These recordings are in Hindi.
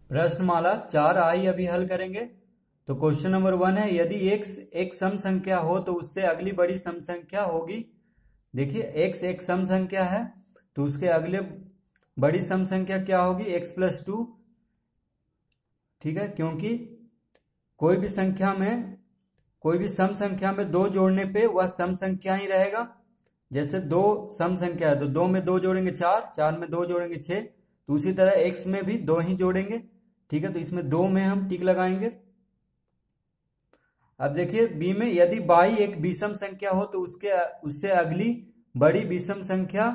प्रश्नमाला 4i अभी हल करेंगे। तो क्वेश्चन नंबर 1 है, यदि x एक सम संख्या हो तो उससे अगली बड़ी सम संख्या होगी। देखिए x एक सम संख्या है तो उसके अगले बड़ी सम संख्या क्या होगी, x+2। ठीक है, क्योंकि कोई भी सम संख्या में 2 जोड़ने पे वह सम संख्या ही रहेगा। जैसे 2 सम संख्या है तो 2 में 2 जोड़ेंगे 4, 4 में 2 जोड़ेंगे 6, तो उसी तरह x में भी 2 ही जोड़ेंगे। ठीक है, तो इसमें 2 में हम टिक लगाएंगे। अब देखिए b में, यदि y एक विषम संख्या हो तो उससे अगली बड़ी विषम संख्या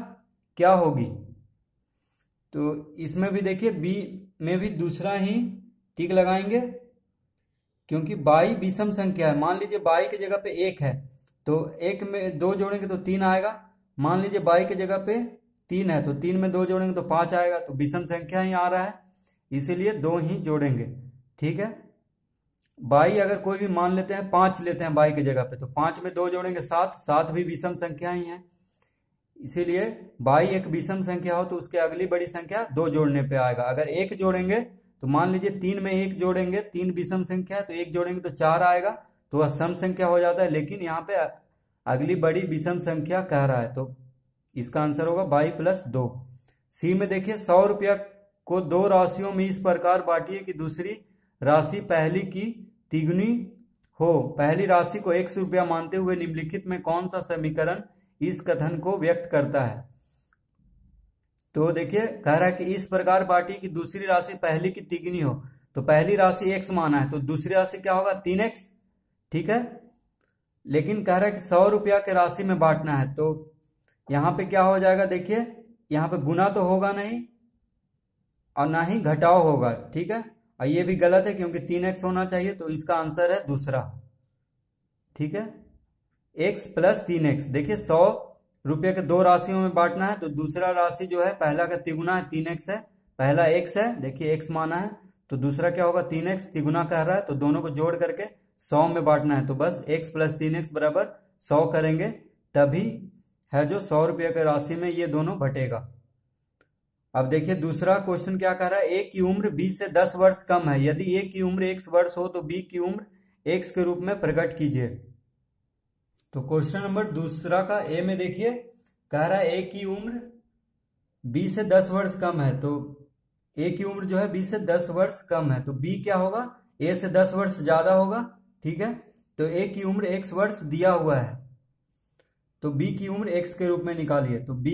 क्या होगी। तो इसमें भी देखिए b में भी दूसरा ही टिक लगाएंगे, क्योंकि y विषम संख्या है। मान लीजिए y की जगह पे 1 है तो 1 में 2 जोड़ेंगे तो 3 आएगा। मान लीजिए y की जगह पे 3 है तो 3 में 2 जोड़ेंगे तो 5 आएगा। तो विषम संख्या ही आ रहा है, इसीलिए 2 ही जोड़ेंगे। ठीक है, y अगर कोई भी मान लेते हैं 5 लेते हैं y की जगह पे, तो 5 में 2 जोड़ेंगे 7, 7 भी विषम संख्या ही है। इसीलिए y एक विषम संख्या हो तो उसके अगली बड़ी संख्या 2 जोड़ने पे आएगा। अगर 1 जोड़ेंगे तो मान लीजिए 3 में 1 जोड़ेंगे, 3 विषम संख्या है तो 1 जोड़ेंगे तो 4 आएगा, तो वह सम संख्या हो जाता है। लेकिन यहाँ पे अगली बड़ी विषम संख्या कह रहा है, तो इसका आंसर होगा y+2। सी में देखिए, 100 रुपया को 2 राशियों में इस प्रकार बांटिए कि दूसरी राशि पहली की तिगुनी हो। पहली राशि को 100 रुपया मानते हुए निम्नलिखित में कौन सा समीकरण इस कथन को व्यक्त करता है। तो देखिए, कह रहा है कि इस प्रकार बांटिए कि दूसरी राशि पहली की तिगुनी हो। तो पहली राशि x माना है तो दूसरी राशि क्या होगा, 3x। ठीक है, लेकिन कह रहा है कि 100 रुपया के राशि में बांटना है, तो यहाँ पे क्या हो जाएगा, देखिए यहाँ पे गुना तो होगा नहीं और ना ही घटाव होगा। ठीक है, और ये भी गलत है क्योंकि 3x होना चाहिए, तो इसका आंसर है दूसरा। ठीक है, x+3x। देखिए 100 रुपये के 2 राशियों में बांटना है तो दूसरा राशि जो है पहला का तिगुना है, 3x है। पहला x है, देखिए x माना है, तो दूसरा क्या होगा, 3x तिगुना कह रहा है, तो दोनों को जोड़ करके 100 में बांटना है। तो बस x+3x बराबर 100 करेंगे, तभी है जो 100 रुपये के राशि में ये दोनों बटेगा। अब देखिए दूसरा क्वेश्चन क्या कह रहा है, a की उम्र b से 10 वर्ष कम है। यदि a की उम्र x वर्ष हो तो b की उम्र x के रूप में प्रकट कीजिए। तो क्वेश्चन नंबर दूसरा का a में देखिए, कह रहा है a की उम्र b से 10 वर्ष कम है। तो a की उम्र जो है b से 10 वर्ष कम है, तो b क्या होगा, a से 10 वर्ष ज्यादा होगा। ठीक है, तो a की उम्र x वर्ष दिया हुआ है तो b की उम्र x के रूप में निकालिए। तो b,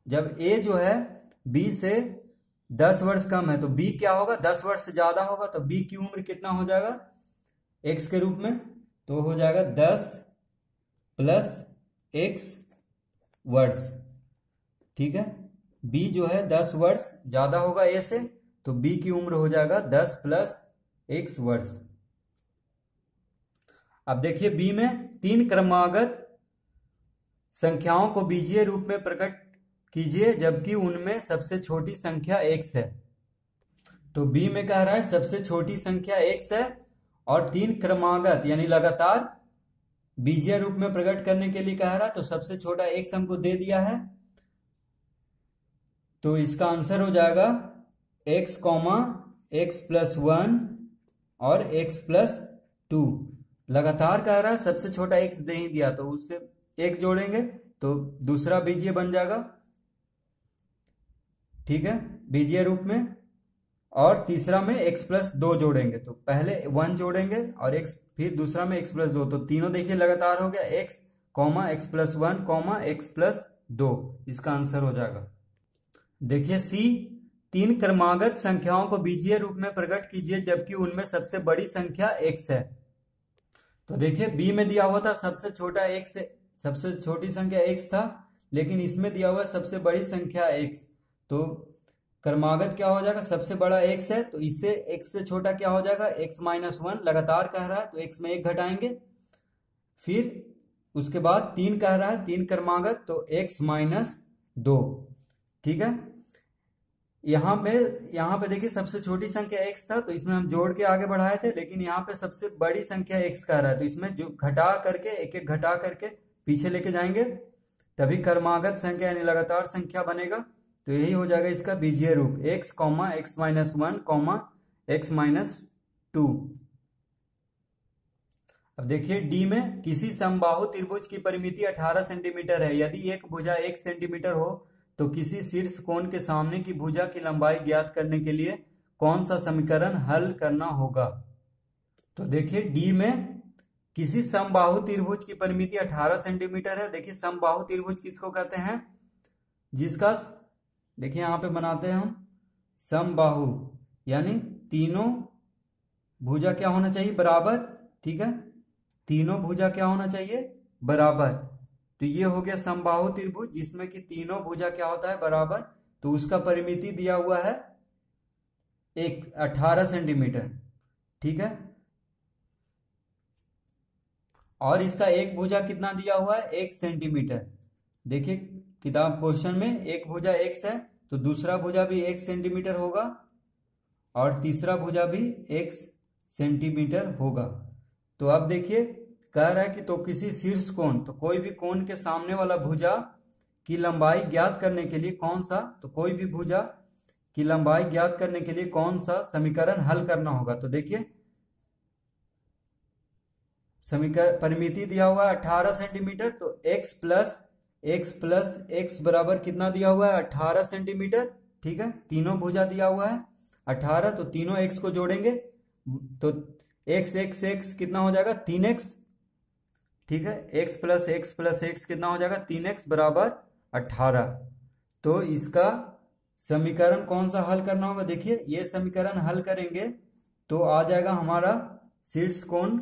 जब a जो है b से 10 वर्ष कम है तो b क्या होगा, 10 वर्ष से ज्यादा होगा, तो b की उम्र कितना हो जाएगा, x के रूप में, तो हो जाएगा 10 + x वर्ष। ठीक है, b जो है 10 वर्ष ज्यादा होगा a से, तो b की उम्र हो जाएगा 10 + x वर्ष। अब देखिए b में 3 क्रमागत संख्याओं को बीजीय रूप में प्रकट कीजिए जबकि उनमें सबसे छोटी संख्या x है। तो b में कह रहा है सबसे छोटी संख्या x है और 3 क्रमागत यानी लगातार बीजीय रूप में प्रकट करने के लिए कह रहा है, तो सबसे छोटा x हमको दे दिया है, तो इसका आंसर हो जाएगा x, x+1 और x+2। लगातार कह रहा है, सबसे छोटा x दे ही दिया, तो उससे 1 जोड़ेंगे तो दूसरा बीजीय बन जाएगा। ठीक है, बीजीय रूप में, और तीसरा में x+2 जोड़ेंगे, तो पहले 1 जोड़ेंगे और x, फिर दूसरा में x+2, तो तीनों देखिए लगातार हो गया, x, x+1, x+2, इसका आंसर हो जाएगा। देखिए c, 3 क्रमागत संख्याओं को बीजीय रूप में प्रकट कीजिए जबकि उनमें सबसे बड़ी संख्या x है। तो देखिए b में दिया हुआ था सबसे छोटी संख्या x था, लेकिन इसमें दिया हुआ सबसे बड़ी संख्या x, तो क्रमागत क्या हो जाएगा, सबसे बड़ा x है, तो इससे x से छोटा क्या हो जाएगा, x-1। लगातार कह रहा है तो x में 1 घटाएंगे, फिर उसके बाद 3 कह रहा है, 3 क्रमागत, तो x-2। ठीक है, यहाँ पे देखिए सबसे छोटी संख्या x था, तो इसमें हम जोड़ के आगे बढ़ाए थे, लेकिन यहाँ पे सबसे बड़ी संख्या x कह रहा है, तो इसमें जो घटा करके एक घटा करके पीछे लेके जाएंगे, तभी क्रमागत संख्या यानी लगातार संख्या बनेगा। तो यही हो जाएगा इसका बीजीय रूप, x, x-1, x माइनस 2। अब देखिए डी में किसी समबाहु त्रिभुज की परिमिति 18 सेंटीमीटर है। यदि एक भुजा 1 सेंटीमीटर हो तो किसी शीर्ष कोण के सामने की भुजा की लंबाई ज्ञात करने के लिए कौन सा समीकरण हल करना होगा। तो देखिए डी में किसी समबाहु त्रिभुज की परिमिति 18 सेंटीमीटर है। देखिए समबाहु त्रिभुज किसको कहते हैं, जिसका देखिए यहां पे बनाते हैं हम समबाहु, यानी तीनों भुजा क्या होना चाहिए, बराबर। ठीक है, तीनों भुजा क्या होना चाहिए, बराबर। तो ये हो गया समबाहु त्रिभुज जिसमें कि तीनों भुजा क्या होता है, बराबर। तो उसका परिमिति दिया हुआ है 18 सेंटीमीटर। ठीक है, और इसका एक भुजा कितना दिया हुआ है, 1 सेंटीमीटर। देखिए किताब क्वेश्चन में एक भुजा x है तो दूसरा भुजा भी 1 सेंटीमीटर होगा और तीसरा भुजा भी 1 सेंटीमीटर होगा। तो अब देखिए कह रहा है कि तो किसी शीर्ष कोण, तो कोई भी कोण के सामने वाला भुजा की लंबाई ज्ञात करने के लिए कौन सा, तो कोई भी भुजा की लंबाई ज्ञात करने के लिए कौन सा समीकरण हल करना होगा। तो देखिए समीकरण परिमिति दिया हुआ है 18 सेंटीमीटर, तो x प्लस x बराबर कितना दिया हुआ है, 18 सेंटीमीटर। ठीक है, तीनों भुजा दिया हुआ है 18, तो तीनों x को जोड़ेंगे तो x कितना हो जाएगा, 3x। ठीक है, x प्लस x कितना हो जाएगा, 3x बराबर 18। तो इसका समीकरण कौन सा हल करना होगा, देखिए ये समीकरण हल करेंगे तो आ जाएगा हमारा शीर्ष कोण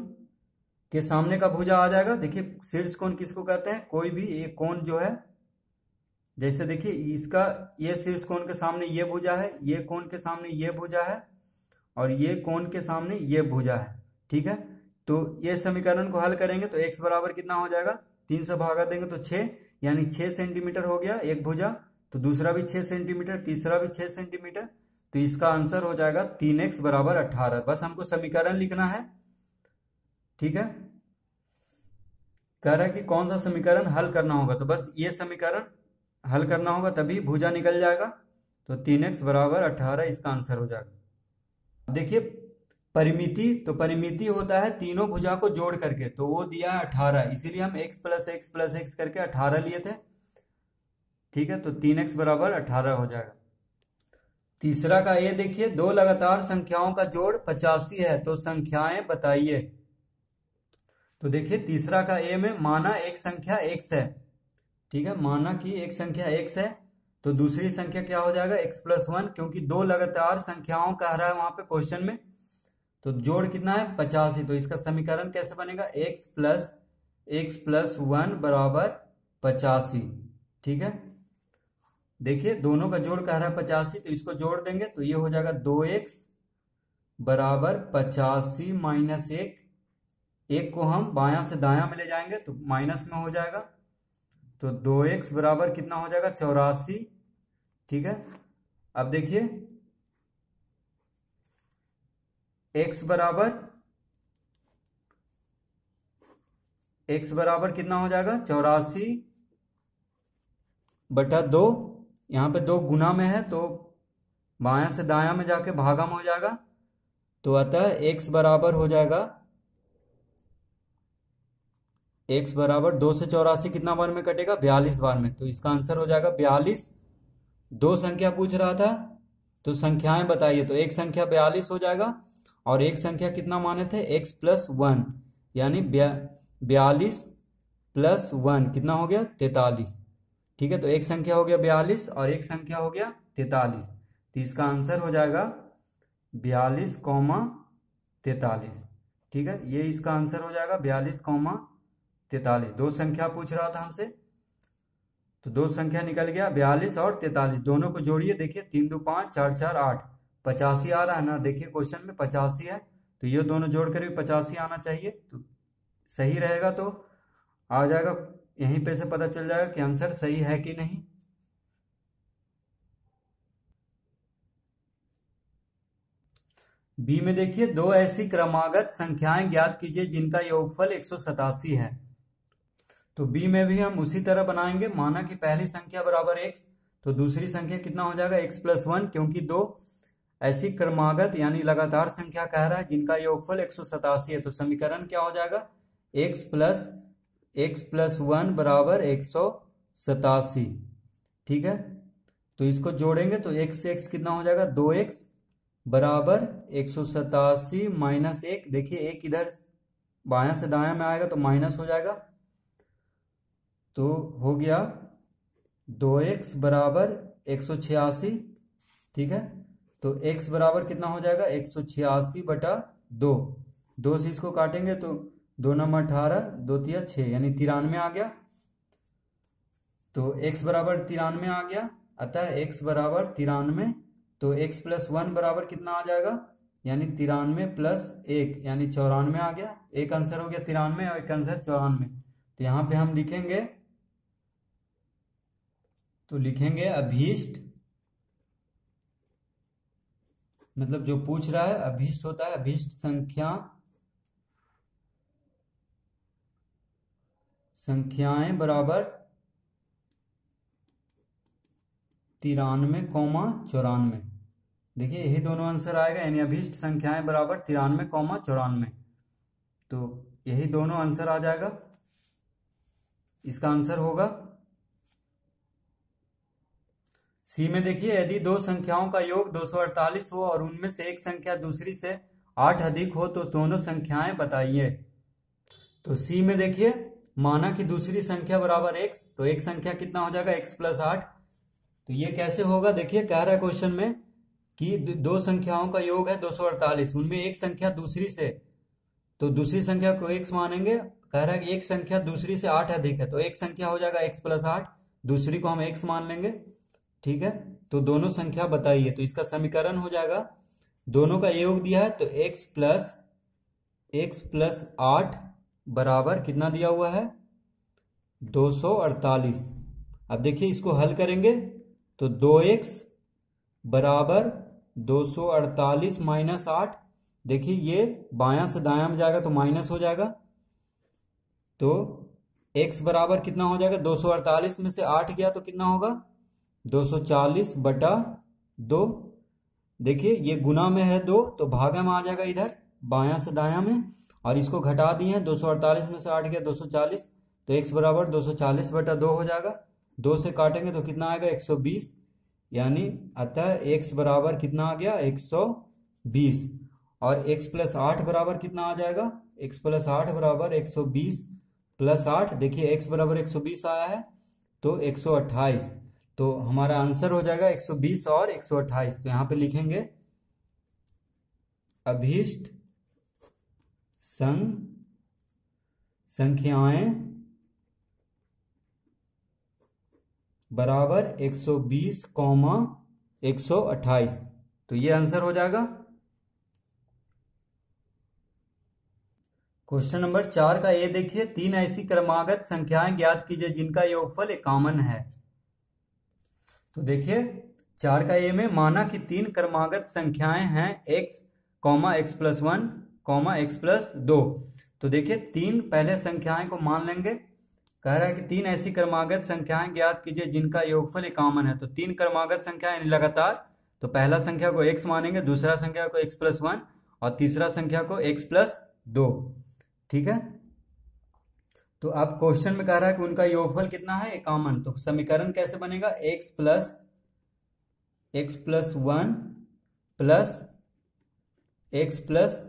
के सामने का भुजा आ जाएगा। देखिए शीर्ष कोण किसको कहते हैं, कोई भी एक कोण जो है, जैसे देखिए इसका ये शीर्ष कोण के सामने ये भुजा है, ये कोण के सामने ये भुजा है और ये कोण के सामने ये भुजा है। ठीक है, तो ये समीकरण को हल करेंगे तो x बराबर कितना हो जाएगा, 3 से भागा देंगे तो 6, यानी 6 सेंटीमीटर हो गया एक भुजा, तो दूसरा भी 6 सेंटीमीटर, तीसरा भी 6 सेंटीमीटर। तो इसका आंसर हो जाएगा 3x बराबर 18। बस हमको समीकरण लिखना है। ठीक है, कह रहा है कि कौन सा समीकरण हल करना होगा, तो बस ये समीकरण हल करना होगा तभी भुजा निकल जाएगा। तो 3x बराबर 18 इसका आंसर हो जाएगा। देखिए परिमिति, तो परिमिति होता है तीनों भुजा को जोड़ करके, तो वो दिया है 18, इसीलिए हम x प्लस x करके 18 लिए थे। ठीक है, तो 3x बराबर 18 हो जाएगा। तीसरा का ये देखिए, दो लगातार संख्याओं का जोड़ 85 है तो संख्याएं बताइए। तो देखिए तीसरा का ए में माना एक संख्या x है। ठीक है, माना कि एक संख्या x है तो दूसरी संख्या क्या हो जाएगा, x प्लस 1, क्योंकि दो लगातार संख्याओं कह रहा है वहां पे क्वेश्चन में, तो जोड़ कितना है 85। तो इसका समीकरण कैसे बनेगा, x प्लस 1 बराबर 85। ठीक है, देखिए दोनों का जोड़ कह रहा है 85, तो इसको जोड़ देंगे तो ये हो जाएगा 2x बराबर 85 माइनस 1। एक को हम बायां से दायां में ले जाएंगे तो माइनस में हो जाएगा, तो 2x बराबर कितना हो जाएगा, 84। ठीक है, अब देखिए x बराबर कितना हो जाएगा, 84 बटा 2। यहाँ पे 2 गुना में है तो बायां से दायां में जाके भागा में हो जाएगा, तो अतः x बराबर हो जाएगा, x बराबर 2 से 84 कितना बार में कटेगा, 42 बार में। तो इसका आंसर हो जाएगा 42। दो संख्या पूछ रहा था तो संख्याएं बताइए, तो एक संख्या 42 हो जाएगा और एक संख्या कितना माने थे, x प्लस 1, यानी 42 प्लस 1 कितना हो गया, 43। ठीक है, तो एक संख्या हो गया 42 और एक संख्या हो गया 43, तो इसका आंसर हो जाएगा 42,43। ठीक है, ये इसका आंसर हो जाएगा 42,43। दो संख्या पूछ रहा था हमसे, तो दो संख्या निकल गया 42 और 43, दोनों को जोड़िए। देखिए 3 2 5 4 4 8, 85 आ रहा है ना, देखिए क्वेश्चन में 85 है तो ये दोनों जोड़ कर भी 85 आना चाहिए, तो सही रहेगा। तो आ जाएगा, यहीं पे से पता चल जाएगा कि आंसर सही है कि नहीं। बी में देखिए, दो ऐसी क्रमागत संख्याएं ज्ञात कीजिए जिनका योगफल 187 है। तो बी में भी हम उसी तरह बनाएंगे, माना कि पहली संख्या बराबर x, तो दूसरी संख्या कितना हो जाएगा, x प्लस 1, क्योंकि दो ऐसी क्रमागत यानी लगातार संख्या कह रहा है जिनका योगफल 187 है। तो समीकरण क्या हो जाएगा, x प्लस 1 बराबर 187। ठीक है, तो इसको जोड़ेंगे तो x से x कितना हो जाएगा, 2x बराबर 187 माइनस 1। देखिए एक इधर बायां से दायां में आएगा तो माइनस हो जाएगा, तो हो गया 2x बराबर 186। ठीक है, तो x बराबर कितना हो जाएगा, 186 बटा 2। 2 से इसको काटेंगे तो 2 नंबर 18, 2 तिया 6 यानी 93 आ गया। तो x बराबर 93 आ गया, अतः x बराबर 93। तो x प्लस 1 बराबर कितना आ जाएगा, यानी 93 प्लस 1 यानी 94 आ गया। एक आंसर हो गया 93 और एक आंसर 94। तो यहाँ पे हम लिखेंगे, तो लिखेंगे अभीष्ट, मतलब जो पूछ रहा है अभीष्ट होता है, अभीष्ट संख्याएं बराबर 93, 94। देखिए यही दोनों आंसर आएगा, यानी अभीष्ट संख्याएं बराबर 93, 94। तो यही दोनों आंसर आ जाएगा। इसका आंसर होगा सी में। देखिए यदि दो संख्याओं का योग 248 हो और उनमें से एक संख्या दूसरी से 8 अधिक हो तो दोनों संख्याएं बताइए। तो सी में देखिए, माना कि दूसरी संख्या बराबर x, तो एक संख्या कितना हो जाएगा, x प्लस 8। तो ये कैसे होगा, देखिए कह रहा है क्वेश्चन में कि दो संख्याओं का योग है 248, उनमें एक संख्या दूसरी से, तो दूसरी संख्या को x मानेंगे। कह रहा है कि एक संख्या दूसरी से 8 अधिक है, तो एक संख्या हो जाएगा x प्लस 8, दूसरी को हम x मान लेंगे। ठीक है, तो दोनों संख्या बताइए। तो इसका समीकरण हो जाएगा, दोनों का योग दिया है तो x प्लस 8 बराबर कितना दिया हुआ है, 248। अब देखिए इसको हल करेंगे तो 2x बराबर 248 माइनस 8। देखिए ये बायां से दायां में जाएगा तो माइनस हो जाएगा, तो x बराबर कितना हो जाएगा, 248 में से 8 गया तो कितना होगा, 240 बटा 2। देखिए ये गुना में है 2 तो भागा में आ जाएगा इधर बायां से दायां में, और इसको घटा दिए, 248 में से 8 गया 240, तो x बराबर 240 बटा 2 हो जाएगा। 2 से काटेंगे तो कितना आएगा, 120, यानी अतः x बराबर कितना आ गया, 120। और x प्लस 8 बराबर कितना आ जाएगा, x प्लस 8 बराबर 120 प्लस 8। देखिए x बराबर 120 आया है तो 128, तो हमारा आंसर हो जाएगा 120 और 128। तो यहां पे लिखेंगे अभीष्ट संख्याएं बराबर 120, 128। तो ये आंसर हो जाएगा। क्वेश्चन नंबर 4 का ये देखिए, 3 ऐसी क्रमागत संख्याएं ज्ञात कीजिए जिनका योगफल 51 है। तो देखिए 4 का ए में, माना कि 3 क्रमागत संख्याएं हैं x, x plus 1, x plus 2। तो देखिए 3 पहले संख्याएं को मान लेंगे। कह रहा है कि 3 ऐसी क्रमागत संख्याएं ज्ञात कीजिए जिनका योगफल 51 है। तो 3 क्रमागत संख्याएं लगातार, तो पहला संख्या को x मानेंगे, दूसरा संख्या को x प्लस 1 और तीसरा संख्या को x प्लस 2। ठीक है, तो अब क्वेश्चन में कह रहा है कि उनका योगफल कितना है, 51। तो समीकरण कैसे बनेगा, x plus 1 plus x plus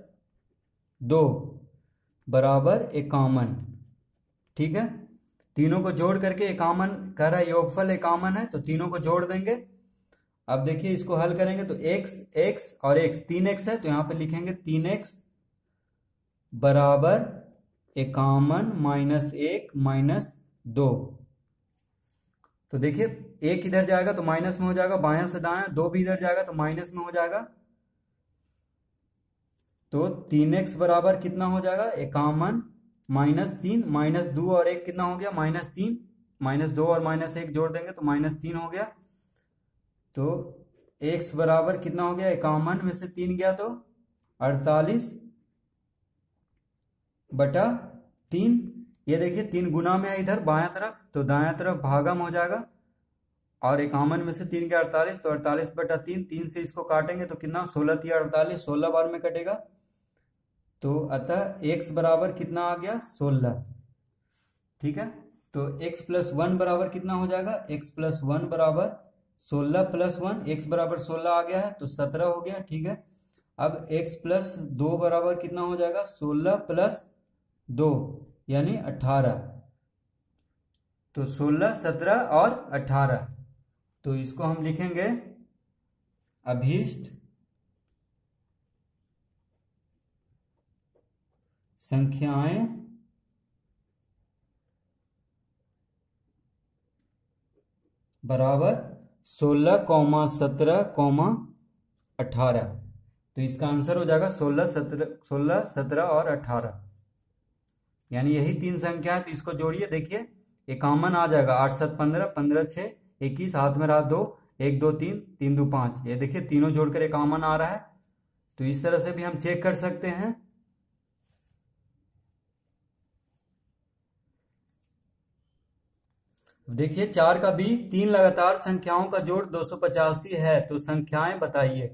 2 बराबर 51। ठीक है, तीनों को जोड़ करके 51 कह रहा है, योगफल 51 है, तो तीनों को जोड़ देंगे। अब देखिए इसको हल करेंगे तो x और x, 3x है तो यहां पे लिखेंगे 3x बराबर 51 माइनस 1 माइनस 2। तो देखिए 1 इधर जाएगा तो माइनस में हो जाएगा, बायां से दायां 2 भी इधर जाएगा तो माइनस में हो जाएगा। तो 3x बराबर कितना हो जाएगा, 51 माइनस 3, माइनस 2 और 1 कितना हो गया, माइनस 3, माइनस 2 और माइनस 1 जोड़ देंगे तो माइनस 3 हो गया। तो x बराबर कितना हो गया, 51 में से 3 गया तो 48 बटा 3। ये देखिए 3 गुना में है इधर बायां तरफ, तो दायां तरफ भागम हो जाएगा, और 51 में से 3 के 48, तो 48/3, 3 से इसको काटेंगे तो कितना, 16×3=48, 16 बार में कटेगा। तो अतः x बराबर कितना आ गया, 16। ठीक है, तो x + 1 बराबर कितना हो जाएगा, x + 1 बराबर 16 + 1, x बराबर 16 आ गया है तो 17 हो गया। ठीक है, अब x + 2 बराबर कितना हो जाएगा, 16 + 2 यानी 18। तो 16, 17 और 18, तो इसको हम लिखेंगे अभीष्ट संख्याएं बराबर 16, 17, 18। तो इसका आंसर हो जाएगा 16, 17 और 18, यानी यही 3 संख्या है। तो इसको जोड़िए, देखिए 51 आ जाएगा, 8 7 15, 15 6 21, हाथ में रहा 2, 1 2 3, 3 2 5, ये देखिए तीनों जोड़कर 51 आ रहा है। तो इस तरह से भी हम चेक कर सकते हैं। देखिए 4 का बी, 3 लगातार संख्याओं का जोड़ 285 है, तो संख्याएं बताइए।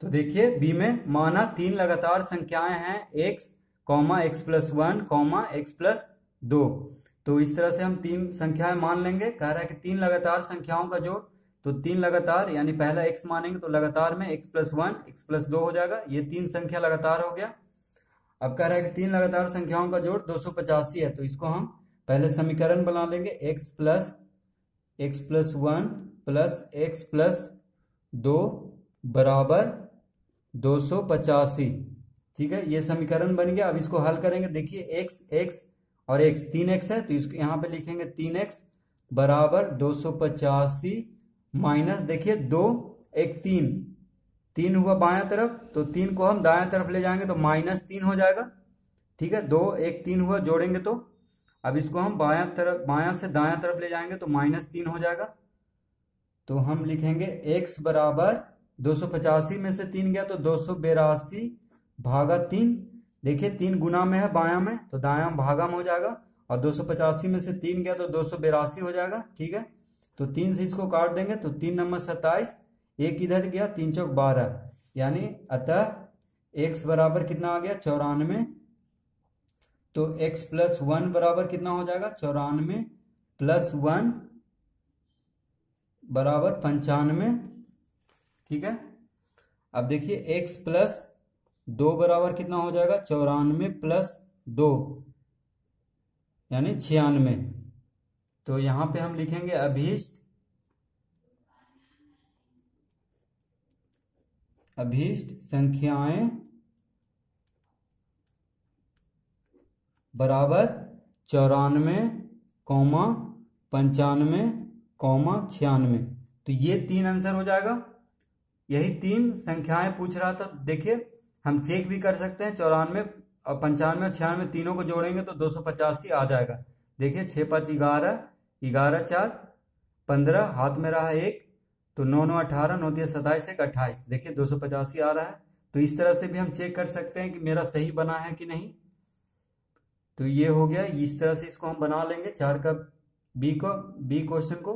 तो देखिए बी में माना 3 लगातार संख्याएं हैं, x, x + 1, x + 2। तो इस तरह से हम 3 संख्याएं मान लेंगे। कह रहा है कि 3 लगातार संख्याओं का जोड़, तो 3 लगातार यानी पहला x मानेंगे तो लगातार में x + 1, x + 2 हो जाएगा। ये 3 संख्या लगातार हो गया। अब कह रहा है कि 3 लगातार संख्याओं का जोड़ 285 है, तो इसको हम पहले समीकरण बना लेंगे, x + 1 + x + 2 बराबर 285। ठीक है, ये समीकरण बन गया। अब इसको हल करेंगे, देखिए x और x, 3x है तो इसको यहाँ पे लिखेंगे 3x बराबर 285 माइनस, देखिए 2 1 3, 3 हुआ बायां तरफ, तो 3 को हम दायां तरफ ले जाएंगे तो -3 हो जाएगा। ठीक है, 2 1 3 हुआ, जोड़ेंगे तो अब इसको हम बायां से दायां तरफ ले जाएंगे तो -3 हो जाएगा। तो हम लिखेंगे x बराबर 285 में से 3 गया तो 282/3। देखिए 3 गुना में है बायां में, तो दायां भागा में हो जाएगा, और 285 में से 3 गया तो 282 हो जाएगा। ठीक है, तो 3 से इसको काट देंगे तो 3 नंबर 27, एक इधर गया, 3 चौक 12, यानी अतः x बराबर कितना आ गया, 94। तो x + 1 बराबर कितना हो जाएगा, 94 + 1 बराबर 95। ठीक है, अब देखिए x + 2 बराबर कितना हो जाएगा, 94 + 2 यानी 96। तो यहां पे हम लिखेंगे अभीष्ट संख्याएं बराबर 94, 95, 96। तो ये 3 आंसर हो जाएगा। यही 3 संख्याएं पूछ रहा था। देखिए हम चेक भी कर सकते हैं, 94 और 95 और 96 तीनों को जोड़ेंगे तो 285 आ जाएगा। देखिए 6 5 11, 11 4 15, हाथ में रहा 1, तो 9 9 18, 9 3 27, 1 28, देखिए 285 आ रहा है। तो इस तरह से भी हम चेक कर सकते हैं कि मेरा सही बना है कि नहीं। तो ये हो गया, इस तरह से इसको हम बना लेंगे 4 का बी क्वेश्चन को।